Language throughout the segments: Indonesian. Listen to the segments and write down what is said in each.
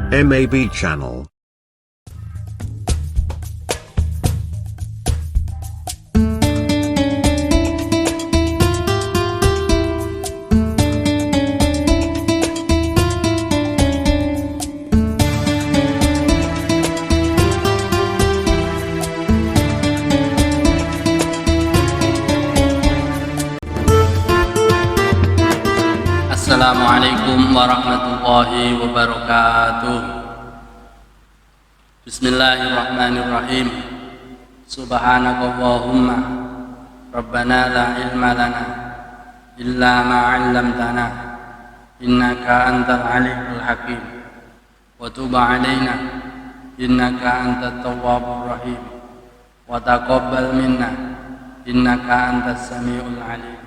MAB Channel. Assalamualaikum warahmatullahi wabarakatuh. Bismillahirrahmanirrahim. Subhanakallahumma Rabbana la ilma lana illa ma 'allamtana innaka antal alimul hakim wa tub 'alaina innaka antat tawwabur rahim wa taqabbal minna innaka antas samiul alim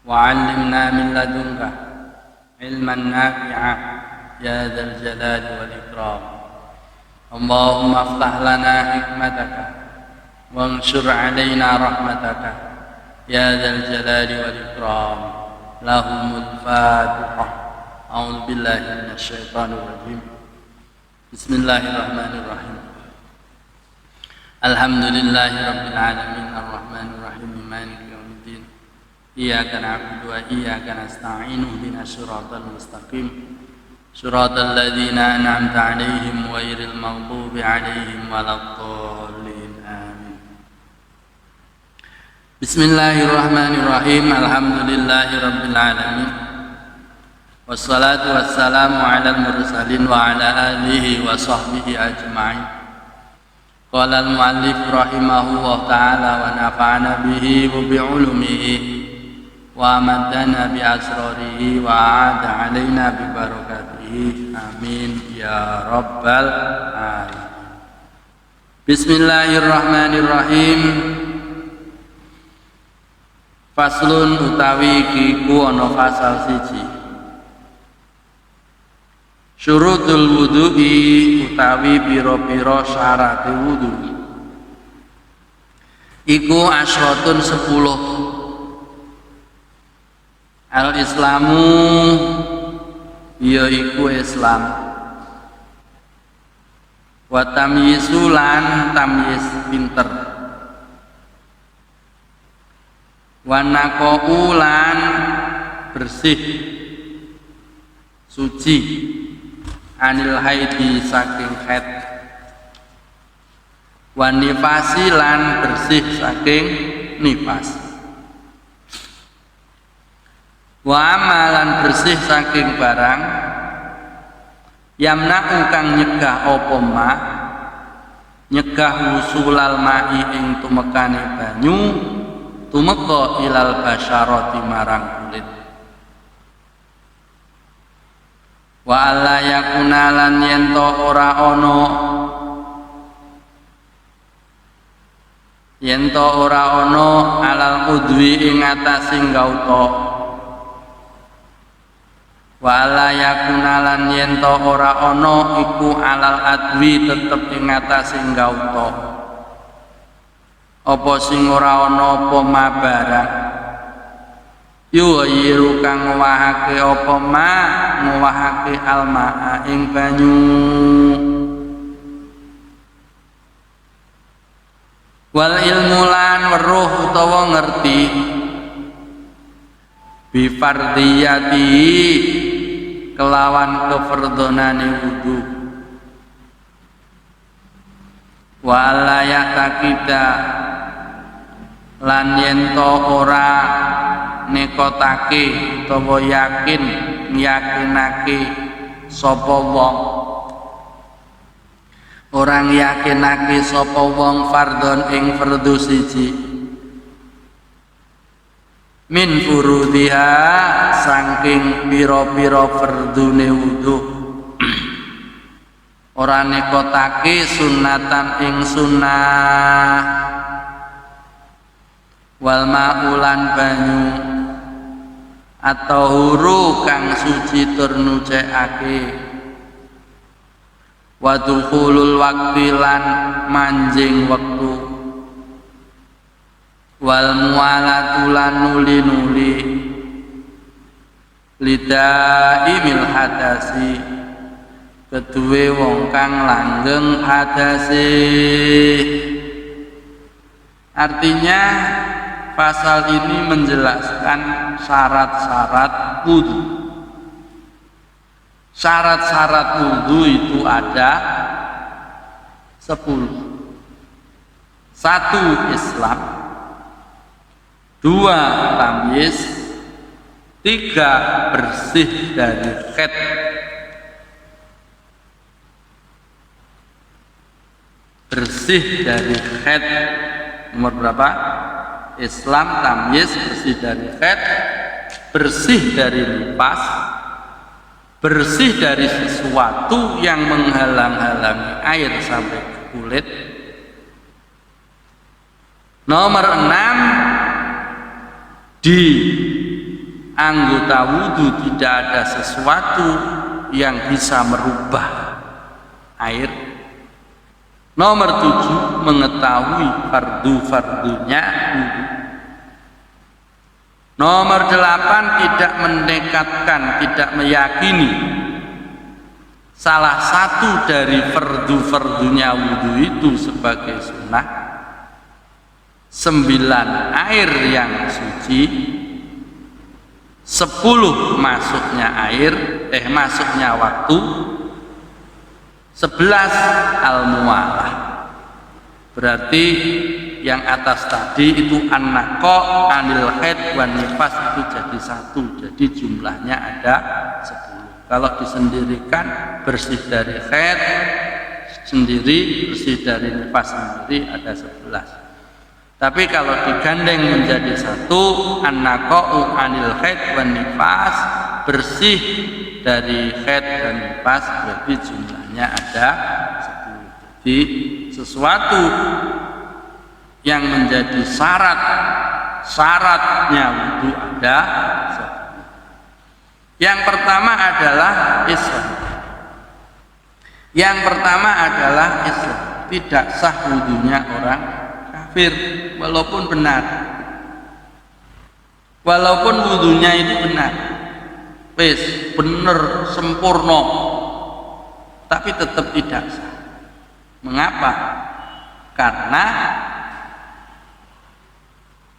wa 'allimna min ladunka ilman nafi'a ya dzal jalali wal ikram. Allahumma aftah lana hikmataka wanshur 'alaina rahmataka ya dzal jalali wal ikram. Lahumul fatihah. A'udzu billahi minasy syaithanir rajim. Bismillahirrahmanirrahim. Alhamdulillahi rabbil alamin arrahmanir rahim maliki yaumiddin. Iyyaka na'budu wa iyyaka nasta'in ihdinas siratal mustaqim siratal ladzina an'amta 'alaihim ghairil maghdubi 'alaihim waladdallin amin. Bismillahirrahmanirrahim. Alhamdulillahi rabbil alamin. Wassalatu wassalamu 'alal mursalin wa 'ala alihi wa sahbihi ajma'in. Qala al-mu'allif rahimahullah ta'ala wa nafa'ana bihi wa bi 'ulumihi wa amaddana bi asrarihi wa aada alaina bi barakatihi amin ya rabbal alamin. Bismillahirrahmanirrahim. Faslun utawi kiku ana fasal siji. Syurutul wudu'i utawi pira-pira syarate wudu. Iku asyratun 10. Al-Islamu yaiku Islam, wa tamyizu lan tamyiz pinter, wa naqau lan bersih suci, anil haidi saking haid, wa nifasi lan bersih saking nifas, wa amalan bersih saking barang yamna'u kang nyegah apa ma nyegah usulal ma'i ing tumekane banyu tumeka ilal basyarati marang kulit, wa alla yakuna lan yento ora ana alal udwi ing atase gauta, wa la yakuna lan yento ora ana iku alal adwi tetep ing atase gauta, apa sing ora ana apa mabarang yuyiru kang ngowahake apa ma ngowahake almaa ing banyu, wal ilmu lan weruh utawa ngerti bi fardiyati kelawan kefardhonane wudu, wa la yaqida lan yento ora nekotake utawa yakinake sapa wong, orang yakinake sapa wong fardhon ing fardhu siji min furudiha saking pira-pira fardune wudu, ora nekotake sunatan ing sunnah, wal ma'ulan banyu atau huru kang suci tur nucekake, wa dukhulul waqti lan manjing wektu, wal mualatu lan nuli-nuli, lidaimil hadasi keduwe wong kang langgeng hadase. Artinya pasal ini menjelaskan syarat-syarat wudu. Syarat-syarat wudu itu ada 10. 1. Islam, 2. tamyiz, 3. bersih dari khaid, bersih dari khaid. Nomor berapa? Islam, tamyiz, bersih dari khaid, bersih dari nifas, bersih dari sesuatu yang menghalang-halangi air sampai ke kulit. Nomor 6, di anggota wudu tidak ada sesuatu yang bisa merubah air. Nomor 7, mengetahui fardu-fardunya wudu. Nomor 8, tidak mendekatkan, tidak meyakini salah satu dari fardu-fardunya wudu itu sebagai sunnah. 9, air yang suci. 10, masuknya waktu. 11, al-muwalah. Berarti yang atas tadi itu an-naqa anil haid wan nifas itu jadi 1. Jadi jumlahnya ada 10. Kalau disendirikan, bersih dari haid sendiri, bersih dari nifas sendiri ada 11. Tapi kalau digandeng menjadi 1, an-naqa'u anil haid wan nifas, bersih dari haid dan nifas, berarti jumlahnya ada 10. Jadi sesuatu yang menjadi syaratnya wudu ada 10. Yang pertama adalah Islam. Tidak sah wudunya orang kafir, walaupun benar, walaupun wudunya itu benar, bener sempurna, tapi tetap tidak sah. Mengapa?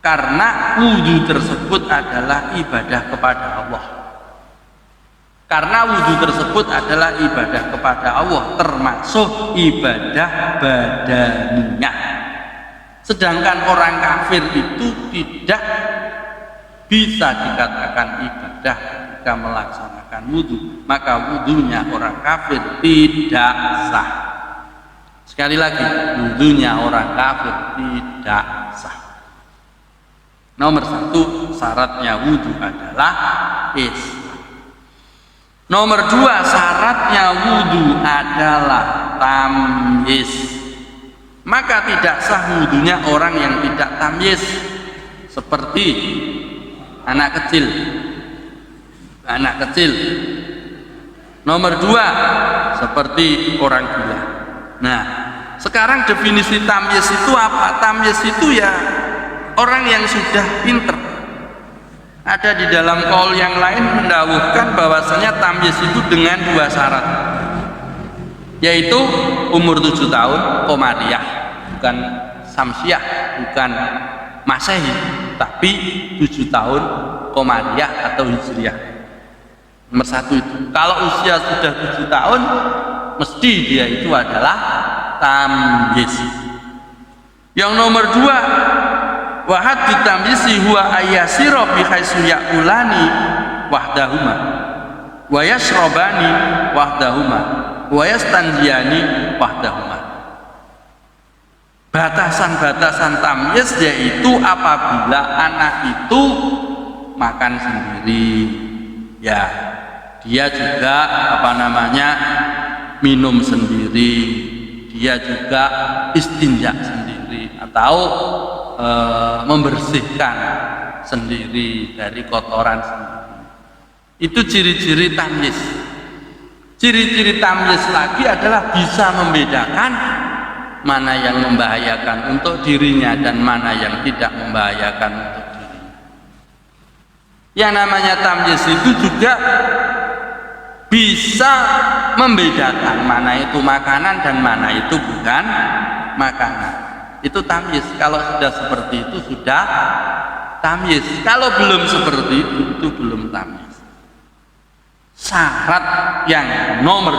Karena wudu tersebut adalah ibadah kepada Allah. Karena wudu tersebut adalah ibadah kepada Allah, termasuk ibadah badaniyah. Sedangkan orang kafir itu tidak bisa dikatakan ibadah ketika melaksanakan wudu, maka wudunya orang kafir tidak sah. Sekali lagi, wudunya orang kafir tidak sah. Nomor 1, syaratnya wudu adalah Islam. Nomor 2, syaratnya wudu adalah tamyiz. Maka tidak sah wudunya orang yang tidak tamyiz, seperti anak kecil. Nomor 2, seperti orang gila. Nah, sekarang definisi tamyiz itu apa? Tamyiz itu ya orang yang sudah pinter. Ada di dalam qaul yang lain mendawuhkan bahwasanya tamyiz itu dengan 2 syarat, yaitu umur 7 tahun qamariyah, bukan samsiah, bukan masehi, tapi 7 tahun qamariyah atau hijriyah. Nomor 1 itu. Kalau usia sudah 7 tahun, mesti dia itu adalah tamyiz. Yang nomor 2, wa haddu tamyizi huwa ayyasira bi haitsu ya'kulani wahdahuma wa yashrabani wahdahuma wa yastanjiyani wahdahuma. Batasan-batasan tamyiz yaitu apabila anak itu makan sendiri, ya dia juga minum sendiri, dia juga istinja sendiri atau membersihkan sendiri dari kotoran sendiri. Itu ciri-ciri tamyiz. Ciri-ciri tamyiz lagi adalah bisa membedakan mana yang membahayakan untuk dirinya dan mana yang tidak membahayakan untuk dirinya. Yang namanya tamyiz itu juga bisa membedakan mana itu makanan dan mana itu bukan makanan. Itu tamyiz. Kalau sudah seperti itu sudah tamyiz. Kalau belum seperti itu belum tamyiz. Syarat yang nomor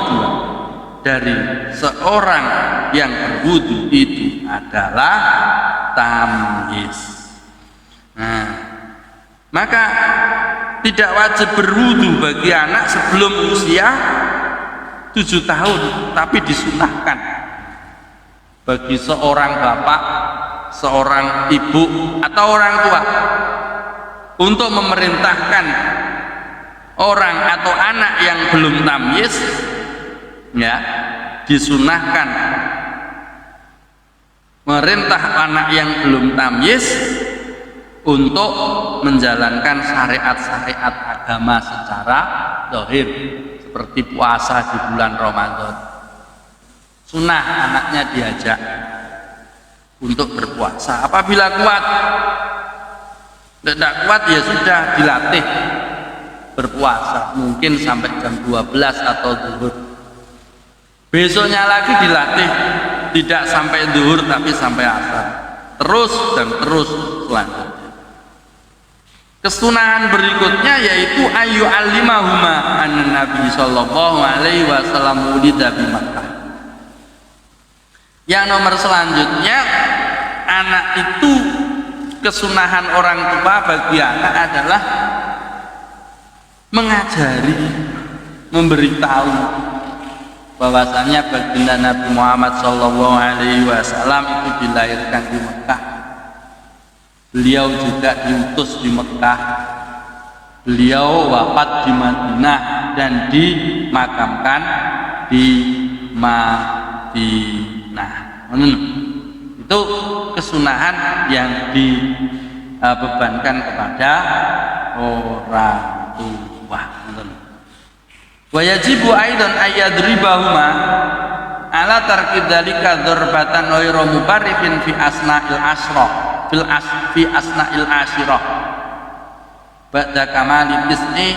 2 dari seorang yang berwudu itu adalah tamyiz. Nah, maka tidak wajib berwudu bagi anak sebelum usia 7 tahun, tapi disunahkan bagi seorang bapak, seorang ibu atau orang tua untuk memerintahkan orang atau anak yang belum tamyiz, ya, disunahkan merintah anak yang belum tamyiz untuk menjalankan syariat-syariat agama secara zahir, seperti puasa di bulan Ramadan. Sunnah anaknya diajak untuk berpuasa. Apabila kuat, tidak kuat ya sudah dilatih berpuasa, mungkin sampai jam 12 atau zuhur. Besoknya lagi dilatih tidak sampai zuhur tapi sampai asar. Terus dan terus selanjutnya. Kesunahan berikutnya yaitu ayu alimahuma an Nabi sallallahu alaihi wasallam wulida di Makkah. Yang nomor selanjutnya, anak itu kesunahan orang tua bagi anak adalah mengajari, memberitahu bahwasanya baginda Nabi Muhammad sallallahu alaihi wasallam itu dilahirkan di Mekah. Beliau juga diutus di Mekah. Beliau wafat di Madinah dan dimakamkan di Madinah. Itu kesunahan yang dibebankan kepada orang tua. Wa yajibu aidan ayyadribahuma ala tarki dzalika dzarbatan ghairu mubarrihin fi asna'il asra fi asna'il asyirah ba'da kamali tis'i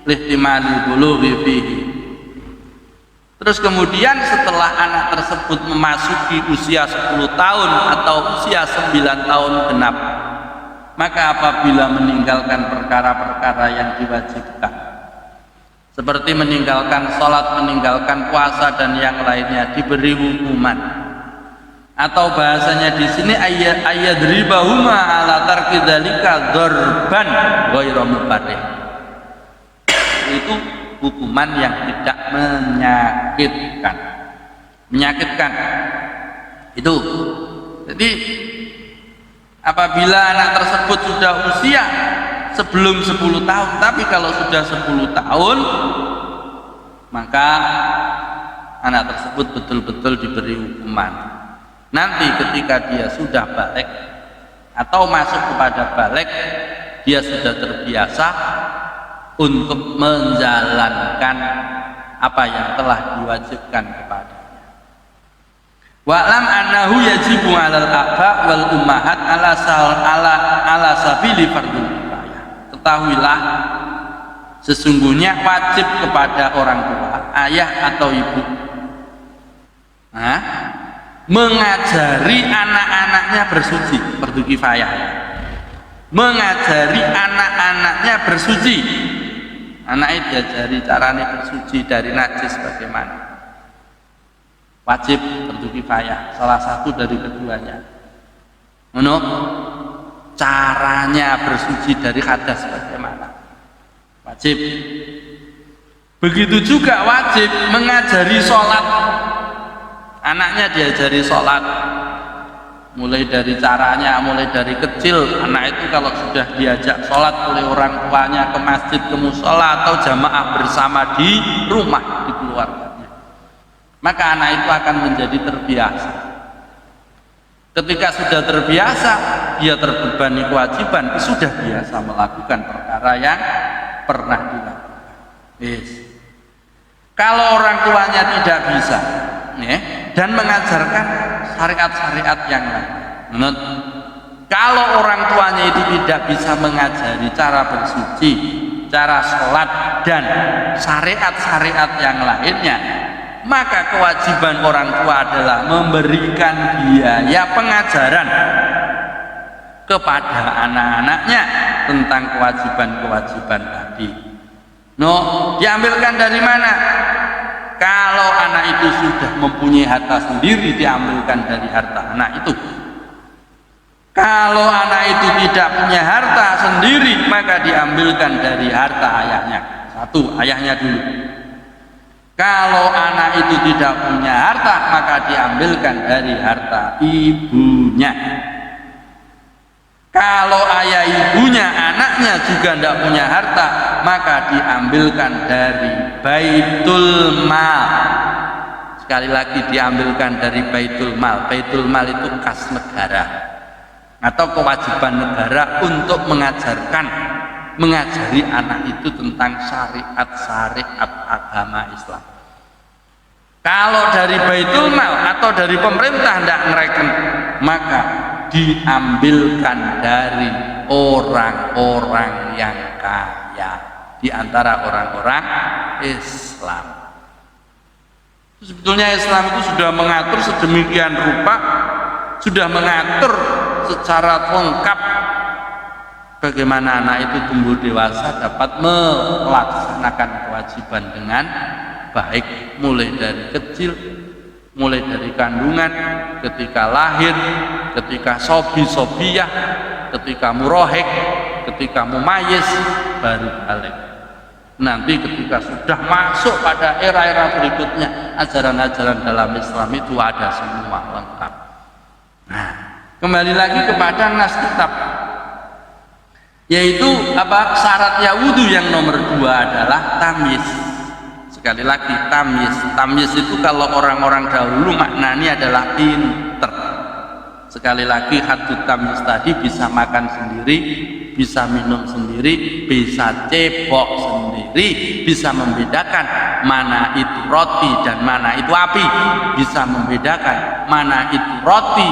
lihtimalil bulughi fihi. Terus kemudian setelah anak tersebut memasuki usia 10 tahun atau usia 9 tahun genap, maka apabila meninggalkan perkara-perkara yang diwajibkan seperti meninggalkan sholat, meninggalkan puasa dan yang lainnya, diberi hukuman. Atau bahasanya di sini ayyadribahuma ala tarki dzalika dzarban ghairu mubarrih. Itu hukuman yang tidak menyakitkan. Itu. Jadi apabila anak tersebut sudah usia sebelum 10 tahun, tapi kalau sudah 10 tahun maka anak tersebut betul-betul diberi hukuman. Nanti ketika dia sudah balik atau masuk kepada balik, dia sudah terbiasa untuk menjalankan apa yang telah diwajibkan kepadanya. Wa'lam annahu yajibu 'alal aba wal ummahat ala sabili fardhu kifayah. Ketahuilah sesungguhnya wajib kepada orang tua, ayah atau ibu, mengajari anak-anaknya bersuci, fardhu kifayah. Mengajari anak-anaknya bersuci. Anaknya diajari caranya bersuci dari najis bagaimana. Wajib, fardhu kifayah, salah satu dari keduanya. Caranya bersuci dari hadas bagaimana. Wajib. Begitu juga wajib mengajari sholat. Anaknya diajari sholat, mulai dari caranya, mulai dari kecil. Anak itu kalau sudah diajak sholat oleh orang tuanya ke masjid, ke musola atau jamaah bersama di rumah, di keluarganya, maka anak itu akan menjadi terbiasa. Ketika sudah terbiasa, dia terbebani kewajiban, sudah biasa melakukan perkara yang pernah dilakukan. Kalau orang tuanya tidak bisa dan mengajarkan syariat-syariat yang lain, Kalau orang tuanya itu tidak bisa mengajari cara bersuci, cara sholat, dan syariat-syariat yang lainnya, maka kewajiban orang tua adalah memberikan biaya pengajaran kepada anak-anaknya tentang kewajiban-kewajiban tadi. Diambilkan dari mana? Kalau anak itu sudah mempunyai harta sendiri, diambilkan dari harta anak itu. Kalau anak itu tidak punya harta sendiri, maka diambilkan dari harta ayahnya. Satu, ayahnya dulu. Kalau anak itu tidak punya harta, maka diambilkan dari harta ibunya. Kalau ayah ibunya, anaknya juga tidak punya harta, maka diambilkan dari baitul mal. Sekali lagi, diambilkan dari baitul mal. Baitul mal itu kas negara atau kewajiban negara untuk mengajari anak itu tentang syariat-syariat agama Islam. Kalau dari baitul mal atau dari pemerintah tidak ngereken, maka diambilkan dari orang-orang yang kaya di antara orang-orang Islam. Sebetulnya Islam itu sudah mengatur sedemikian rupa, sudah mengatur secara lengkap bagaimana anak itu tumbuh dewasa dapat melaksanakan kewajiban dengan baik, mulai dari kecil, mulai dari kandungan, ketika lahir, ketika sobi-sobiyah, ketika murohek, ketika mumayyiz, baru balik. Nanti ketika sudah masuk pada era-era berikutnya, ajaran-ajaran dalam Islam itu ada semua lengkap. Nah, kembali lagi kepada nas kitab, yaitu syaratnya wudu yang nomor 2 adalah tamyiz. Sekali lagi, tamyiz itu kalau orang-orang dahulu maknanya adalah pinter. Sekali lagi, hadut tamyiz tadi bisa makan sendiri, bisa minum sendiri, bisa cebok sendiri, bisa membedakan mana itu roti dan mana itu api, bisa membedakan mana itu roti,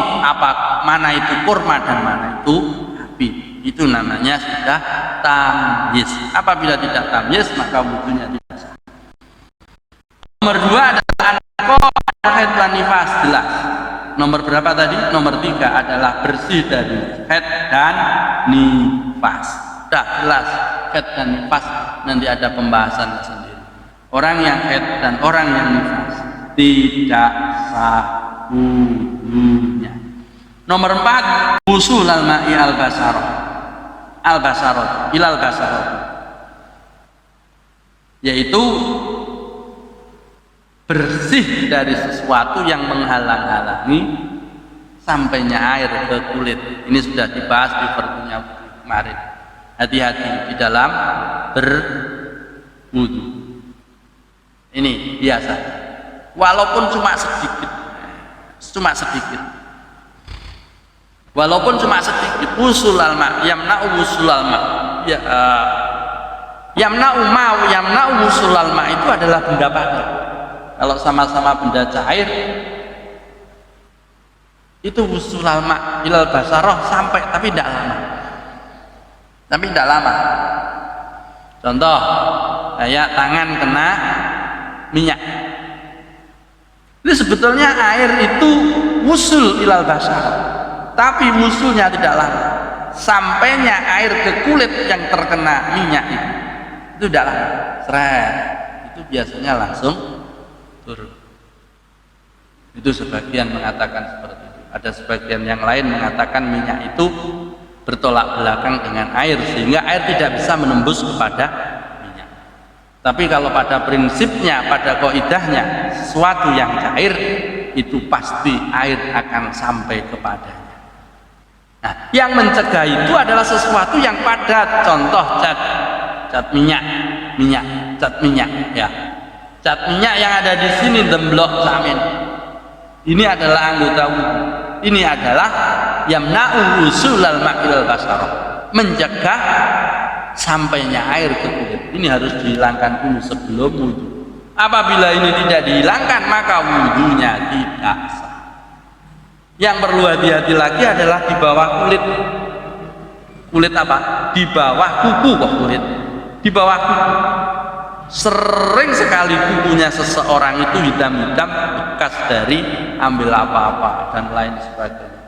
mana itu kurma dan mana itu api. Itu namanya sudah tamyiz. Apabila tidak tamyiz, maka wudunya tidak sah. Nomor 2 adalah anak haid dan nifas, jelas. Nomor berapa tadi? Nomor 3 adalah bersih dari haid dan nifas. Sudah jelas, haid dan nifas nanti ada pembahasan sendiri. Orang yang haid dan orang yang nifas tidak sah wudunya. Nomor 4, usul al-ma'i al-basarot ilal basarot, yaitu bersih dari sesuatu yang menghalang-halangi sampainya air ke kulit. Ini sudah dibahas di pertemuan kemarin. Hati-hati di dalam berwudu. Ini biasa, walaupun cuma sedikit, walaupun cuma sedikit. Usul alma yamna'u usul alma, yamna'u usul alma itu adalah benda padat. Kalau sama-sama benda cair, itu usul alma ilal basaroh sampai, tapi tidak lama. Contoh, kayak tangan kena minyak. Ini sebetulnya air itu usul ilal basaroh, tapi usulnya tidak lama. Sampainya air ke kulit yang terkena minyak itu tidak lama. Seret, itu biasanya langsung turun. Itu sebagian mengatakan seperti itu. Ada sebagian yang lain mengatakan minyak itu bertolak belakang dengan air, sehingga air tidak bisa menembus kepada minyak. Tapi kalau pada prinsipnya, pada kaidahnya, sesuatu yang cair itu pasti air akan sampai kepadanya. Nah, yang mencegah itu adalah sesuatu yang padat. Contoh cat minyak ya. Cat minyak yang ada di sini demblok samin. Ini adalah anggota wudu. Ini adalah yamna'u usulal ma'il basarah, mencegah sampainya air ke kulit. Ini harus dihilangkan dulu sebelum wudu. Apabila ini tidak dihilangkan, maka wudunya tidak sah. Yang perlu hati-hati lagi adalah di bawah kulit. Kulit apa? Di bawah kuku kok kulit. Di bawah kuku. Sering sekali kukunya seseorang itu hitam-hitam bekas dari ambil apa-apa dan lain sebagainya.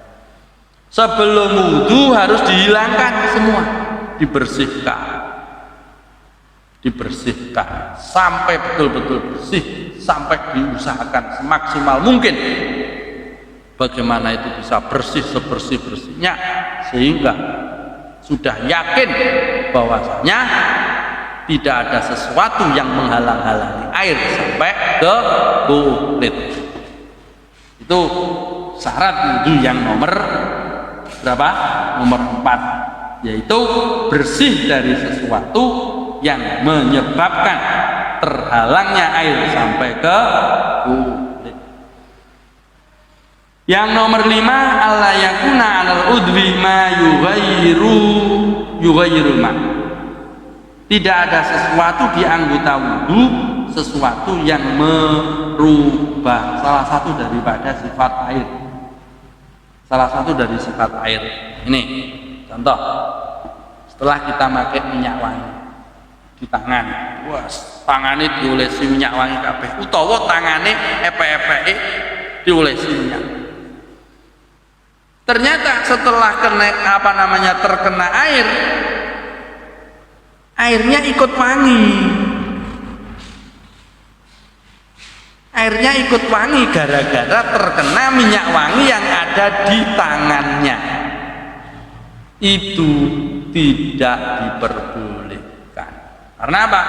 Sebelum wudhu harus dihilangkan semua, dibersihkan sampai betul-betul bersih, sampai diusahakan semaksimal mungkin bagaimana itu bisa bersih sebersih-bersihnya sehingga sudah yakin bahwasanya tidak ada sesuatu yang menghalang-halangi air sampai ke kulit. Itu syarat wudhu yang nomor berapa? Nomor 4, yaitu bersih dari sesuatu yang menyebabkan terhalangnya air sampai ke kulit. Yang nomor 5, alla yakuna 'alal udwi ma yughayyirul ma. Tidak ada sesuatu di anggota wudhu, sesuatu yang merubah salah satu daripada sifat air. Salah satu dari sifat air. Ini contoh. Setelah kita pakai minyak wangi di tangan, wah, tangane diolesi minyak wangi kabeh, utawa tangane epek-epeke diolesi minyak. Ternyata setelah terkena air, airnya ikut wangi. Airnya ikut wangi gara-gara terkena minyak wangi yang ada di tangannya. Itu tidak diperbolehkan. Karena apa?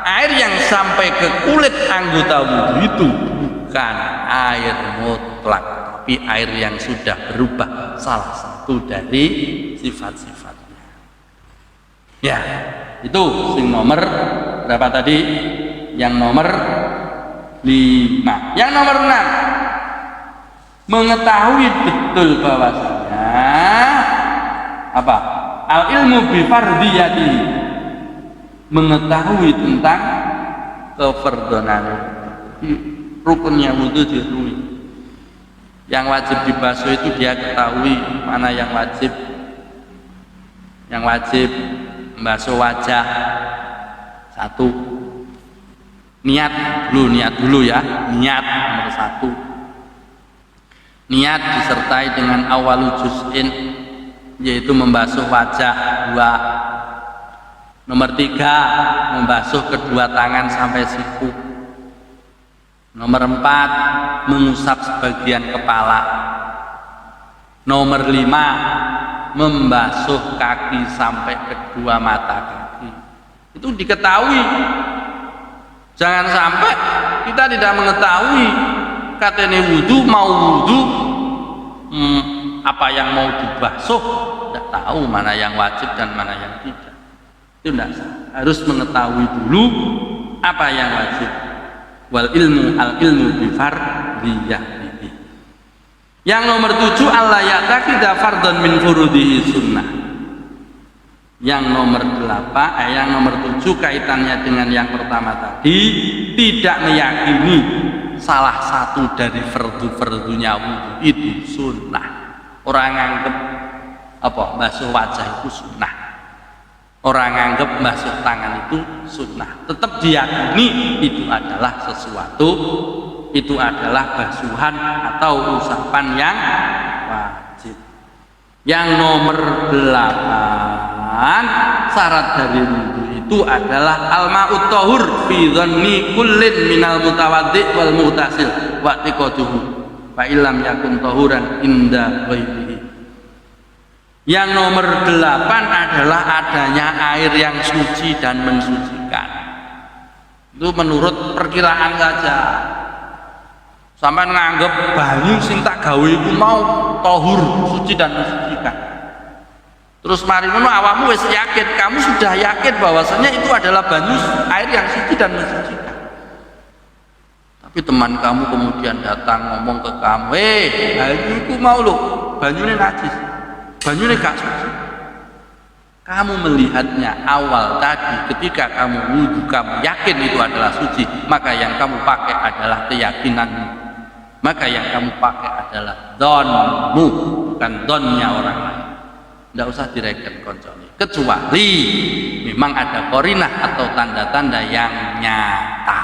Air yang sampai ke kulit anggota wudhu itu bukan air mutlak, tapi air yang sudah berubah salah satu dari sifat-sifatnya. Ya, itu sing nomor berapa tadi? Yang nomor 5. Yang nomor 6, mengetahui betul bahwasanya apa? Al ilmu bi fardiyati, mengetahui tentang kefardonan. Rukunnya wudhu dirui. Yang wajib dibasuh itu dia ketahui mana yang wajib. Yang wajib membasuh wajah 1. Niat dulu ya. Niat nomor 1. Niat disertai dengan awal juz'in, yaitu membasuh wajah 2. Nomor 3, membasuh kedua tangan sampai siku. Nomor 4, mengusap sebagian kepala. Nomor 5, membasuh kaki sampai kedua mata kaki. Itu diketahui. Jangan sampai kita tidak mengetahui katanya wudhu, mau wudhu, apa yang mau dibasuh, tidak tahu mana yang wajib dan mana yang tidak. Itu tidak sah. Harus mengetahui dulu apa yang wajib. Wal ilmu al ilmu bi fardiyatihi. Yang nomor 7, alla ya'taqida fardhan min furudihi sunnah. Yang nomor 7 kaitannya dengan yang pertama tadi, tidak meyakini salah satu dari fardu-fardunya wudhu itu sunnah. Orang anggap basuh wajah itu sunnah, orang anggap basuh tangan itu sunnah, tetap diyakini itu adalah sesuatu, itu adalah basuhan atau usapan yang wajib. Yang nomor 8, syarat dari wudhu itu adalah al-ma'ut tahur fi dhanni kullin minal mutawaddi' wal mughtasil wa tiqaduhu fa illam yakun tahuran inda ghairihi. Yang nomor 8 adalah adanya air yang suci dan mensucikan. Itu menurut perkiraan saja. Sampai nganggep banyu sing tak gawe iku mau tahur, suci dan mensucikan. Terus mari ngono awakmu wis yakin, kamu sudah yakin bahwasanya itu adalah banyu air yang suci dan mensucikan. Tapi teman kamu kemudian datang ngomong ke kamu, banyu iku mau lho, banyune najis. Banyune gak suci. Kamu melihatnya awal tadi ketika kamu wudhu, kamu yakin itu adalah suci, maka yang kamu pakai adalah keyakinanmu. maka yang kamu pakai adalah dhonmu, bukan dhonnya orang lain. Tidak usah direken konconi, kecuali memang ada korinah atau tanda-tanda yang nyata.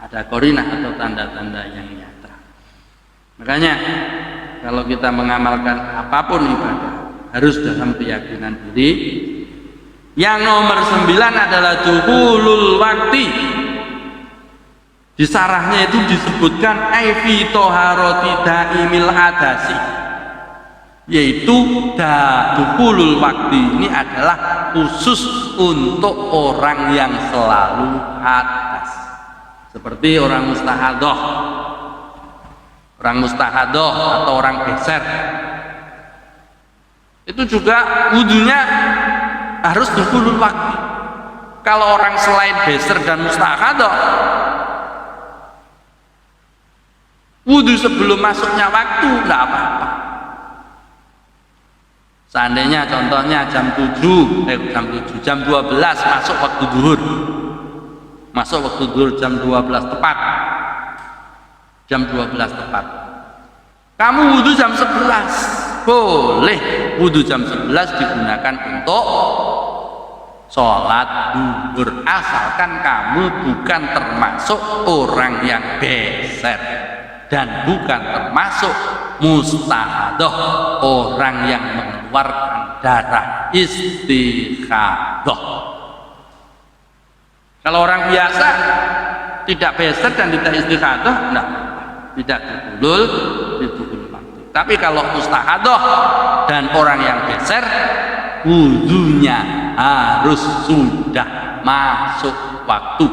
Ada korinah atau tanda-tanda yang nyata. Makanya kalau kita mengamalkan apapun ibadah harus dalam keyakinan diri. Yang nomor 9 adalah dukhulul wakti. Di sarahnya itu disebutkan aifi toharoti daimil hadasi, yaitu dukhulul wakti ini adalah khusus untuk orang yang selalu hadas, seperti orang mustahadoh. Orang mustahadoh atau orang beser itu juga wudunya harus dukhulul waktu. Kalau orang selain beser dan mustahadoh, wudu sebelum masuknya waktu enggak apa-apa. Seandainya contohnya jam 12 masuk waktu zuhur. Masuk waktu zuhur jam 12 tepat. Jam 12 tepat. Kamu wudu jam 11. Boleh wudu jam 11 digunakan untuk sholat zuhur, asalkan kamu bukan termasuk orang yang beser dan bukan termasuk mustahadoh, orang yang mengeluarkan darah istihadoh. Kalau orang biasa tidak beser dan tidak istihadoh, nah, tidak ditukhul waktu. Tapi kalau mustahadoh dan orang yang beser, wudunya harus sudah masuk waktu.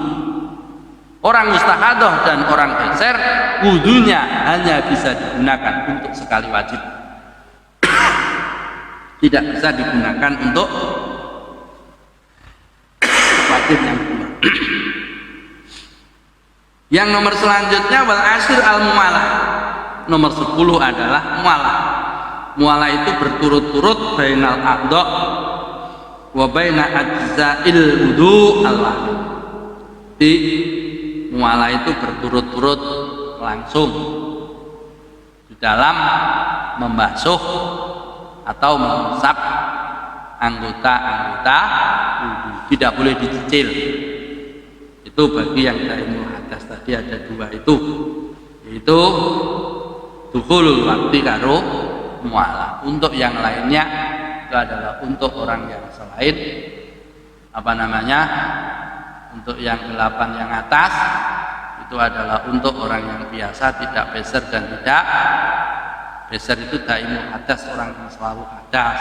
Orang mustahadoh dan orang beser, wudunya hanya bisa digunakan untuk sekali wajib, tidak bisa digunakan untuk wajib yang kedua. Yang nomor selanjutnya wal asyir al mualah. Nomor 10 adalah mualah. Mualah itu berturut-turut bainal a'dha wa baina ajza'il wudu Allah. Di mualah itu berturut-turut langsung di dalam membasuh atau mengusap anggota-anggota wudu. Tidak boleh dicicil. Itu bagi yang daimul hadas tadi ada dua itu, yaitu dukhulul waktu karo mualah. Untuk yang lainnya itu adalah untuk orang yang selain untuk yang 8 yang atas itu adalah untuk orang yang biasa, tidak beser dan tidak beser. Itu daimul hadas, orang yang selalu hadas.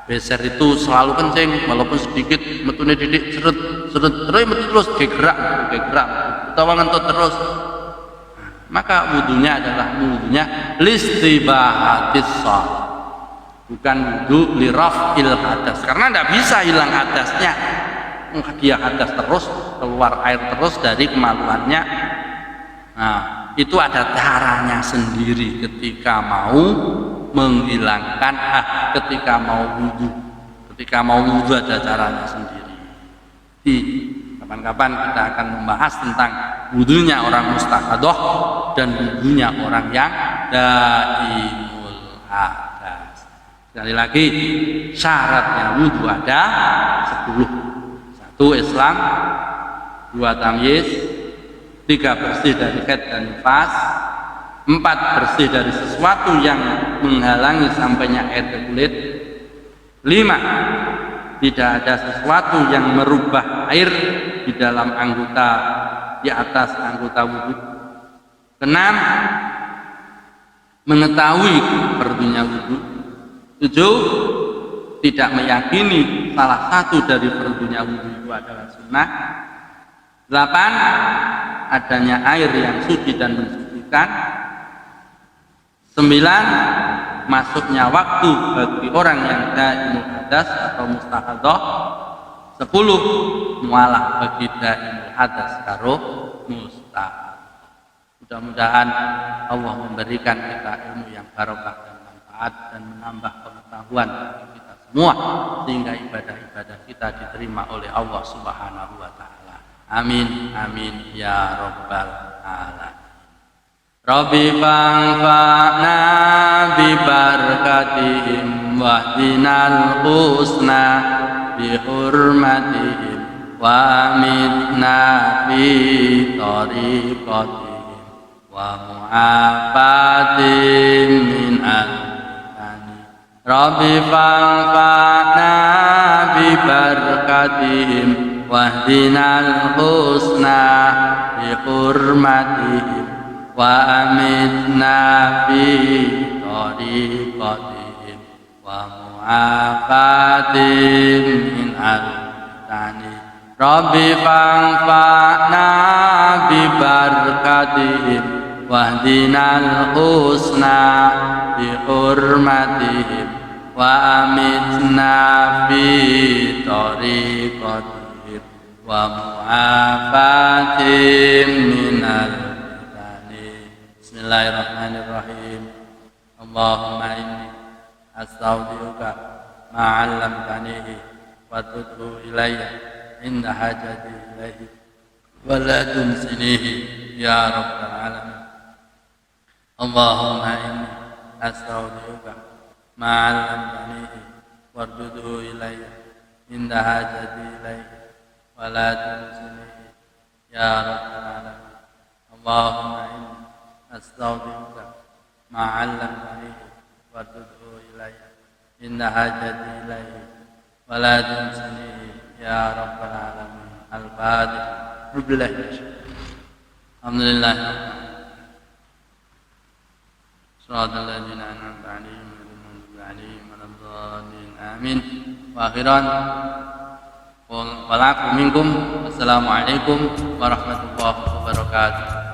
Beser itu selalu kencing, walaupun sedikit metune didik seret terus terus gerak utawa ngentut terus. Maka wudunya adalah wudunya listibahatis shalah, bukan wudu lirafil hadas, karena tidak bisa hilang hadasnya. Dia hadas terus, keluar air terus dari kemaluannya. Nah, itu ada caranya sendiri ketika mau menghilangkan ketika mau wudu ada caranya sendiri. Di kapan-kapan kita akan membahas tentang wudunya orang mustahadoh dan wudunya orang yang daimul hadas. Sekali lagi, syaratnya wudu ada 10. 1 Islam, 2 tamyiz, 3 bersih dari haid dan nifas, 4 bersih dari sesuatu yang menghalangi sampainya air ke kulit, 5 tidak ada sesuatu yang merubah air di dalam anggota di atas anggota wudu, 6 mengetahui fardunya wudu, 7 tidak meyakini salah satu dari fardunya wudu itu adalah sunnah, 8 adanya air yang suci dan mensucikan, 9 masuknya waktu bagi orang yang daimul hadas atau mustahadoh, 10 mualah bagi daimul hadas karo mustahadoh. Mudah-mudahan Allah memberikan kita ilmu yang barokah dan manfaat dan menambah pengetahuan bagi kita semua, sehingga ibadah-ibadah kita diterima oleh Allah Subhanahu wa taala. Amin amin ya rabbal alamin. Rabbi fanfa'na bibarakatihim wahdinal husna bihurmatihim wa amitna fi tariqatihim wa mu'afatim min al-fitani Rabbi fanfa'na bibarakatihim wahdinal husna bihurmatihim wa amitna fi tariqatihim wa mu'afatim min al-fitani Rabbi fanfa'na bibarakatihim wahdinal husna bihurmatihim wa amitna fi tariqatihim wa mu'afatim min al-fitani Bismillahirrahmanirrahim Allahumma inni astaudiuka ma'allamtanihi wa tudhu ilayya inda hajati ilayhi wa la tunsinihi ya rabbal alamin Allahumma inni astaudiuka ma'allamtanihi wa tudhu ilayya inda hajati ilayhi wa la tunsinihi ya rabbal alamin Allahumma inni astaudiuka ma'allamtanihi wa tudhu ilayya inda hajati ilayhi wa la tunsinihi ya rabbal alamin al-fatihah alhamdulillah Shiratal ladzina an'amta 'alaihim ghairil maghdubi 'alaihim waladdallin amin wa akhiran wal aqu minkum assalamu alaikum warahmatullahi wabarakatuh